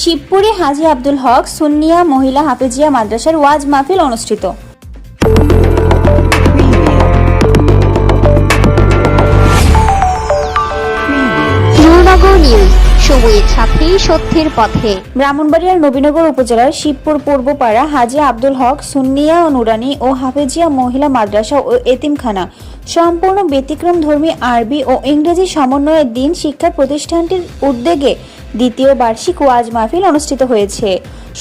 শিবপুরে হাজী আব্দুল হক সুন্নিয়া মহিলা হাফেজিয়া মাদ্রাসার ওয়াজ মাহফিল অনুষ্ঠিত। সময়ের সাথে সত্যের পথে। ব্রাহ্মণবাড়িয়ার নবীনগর উপজেলার শিবপুর পূর্বপাড়া হাজী আব্দুল হক সুন্নিয়া ও নুরানি ও হাফেজিয়া মহিলা মাদ্রাসা ও এতিমখানা সম্পূর্ণ ব্যতিক্রমধর্মী আরবি ও ইংরেজি সমন্বয়ের দিন শিক্ষা প্রতিষ্ঠানটির উদ্যোগে দ্বিতীয় বার্ষিক ওয়াজ মাহফিল অনুষ্ঠিত হয়েছে।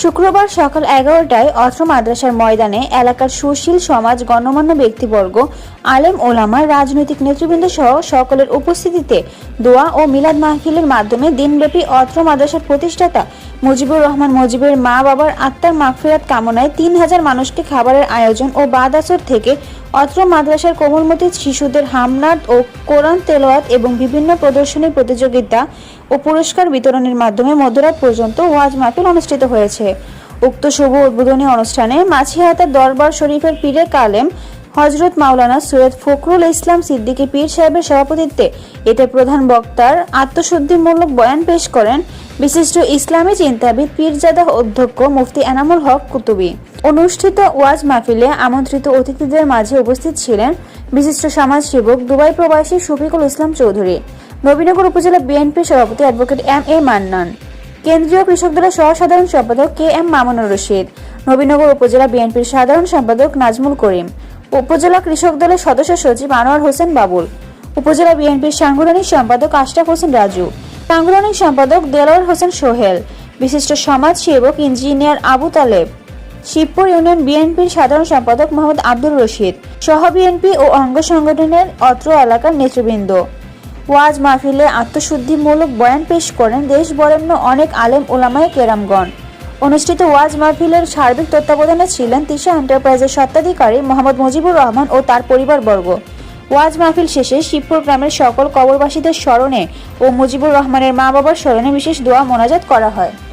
শুক্রবার সকাল 11টায় অত্র মাদ্রাসার ময়দানে এলাকার সুশীল সমাজ, গণ্যমান্য ব্যক্তিবর্গ, আলেম ওলামা, রাজনৈতিক নেতৃবৃন্দ সহ সকলের উপস্থিতিতে দোয়া ও মিলাদ মাহফিলের মাধ্যমে দিনব্যাপী অত্র মাদ্রাসার প্রতিষ্ঠাতা মুজিবুর রহমান মুজিবের মা বাবার আত্মার মাগফিরাত কামনায় 3000 মানুষকে খাবারের আয়োজন ও বাদ আসর থেকে অত্র মাদ্রাসার কোমলমতি শিশুদের হামনাত ও কোরআন তেলাওয়াত এবং বিভিন্ন প্রদর্শনী প্রতিযোগিতা ও পুরস্কার বিতরণের মাধ্যমে মধ্যরাত পর্যন্ত ওয়াজ মাহফিল অনুষ্ঠিত হয়েছে। উক্ত শুভ উদ্বোধনী অনুষ্ঠানে মাছিহাতার দরবার শরীফের পীরে কালেম হযরত মাওলানা সৈয়দ ফখরুল ইসলাম সিদ্দিকী পীর সাহেবের সভাপতিত্বে এতে প্রধান বক্তার আত্মশুদ্ধিমূলক বয়ান পেশ করেন বিশিষ্ট ইসলামী চিন্তাবিদ পীরজাদা অধ্যক্ষ মুফতি এনামুল হক কুতুবী। অনুষ্ঠিত ওয়াজ মাহফিলে আমন্ত্রিত অতিথিদের মাঝে উপস্থিত ছিলেন বিশিষ্ট সমাজসেবক দুবাই প্রবাসী শফিকুল ইসলাম চৌধুরী, নবীনগর উপজেলা বিএনপির সভাপতি অ্যাডভোকেট এম.এ. মান্নান, কেন্দ্রীয় কৃষক দলের সহ-সাধারণ সম্পাদক কে.এম. মামুনুর রশিদ, নবীনগর উপজেলা বিএনপির সাধারণ সম্পাদক নাজমুল করিম, উপজেলা কৃষক দলের সদস্য সচিব আনোয়ার হোসেন বাবুল, উপজেলা বিএনপির সাংগঠনিক সম্পাদক আশরাফ হোসেন রাজু, সাংগঠনিক সম্পাদক দেলোয়ার হোসেন সোহেল, বিশিষ্ট সমাজ সেবক ইঞ্জিনিয়ার আবু তালেব, শিবপুর ইউনিয়ন বিএনপির সাধারণ সম্পাদক মোহাম্মদ আব্দুর রশিদ সহ বিএনপি ও অঙ্গ সংগঠনের অত্র এলাকার নেতৃবৃন্দ। ওয়াজ মাহফিলে আত্মশুদ্ধিমূলক বয়ান পেশ করেন দেশ বরেণ্য অনেক আলেম ওলামায়ে কেরামগণ। অনুষ্ঠিত ওয়াজ মাহফিলের সার্বিক তত্ত্বাবধানে ছিলেন তিশা এন্টারপ্রাইজের স্বত্বাধিকারী মোহাম্মদ মুজিবুর রহমান ও তার পরিবারবর্গ। ওয়াজ মাহফিল শেষে শিবপুর গ্রামের সকল কবরবাসীদের স্মরণে ও মুজিবুর রহমানের মা বাবার স্মরণে বিশেষ দোয়া মোনাজাত করা হয়।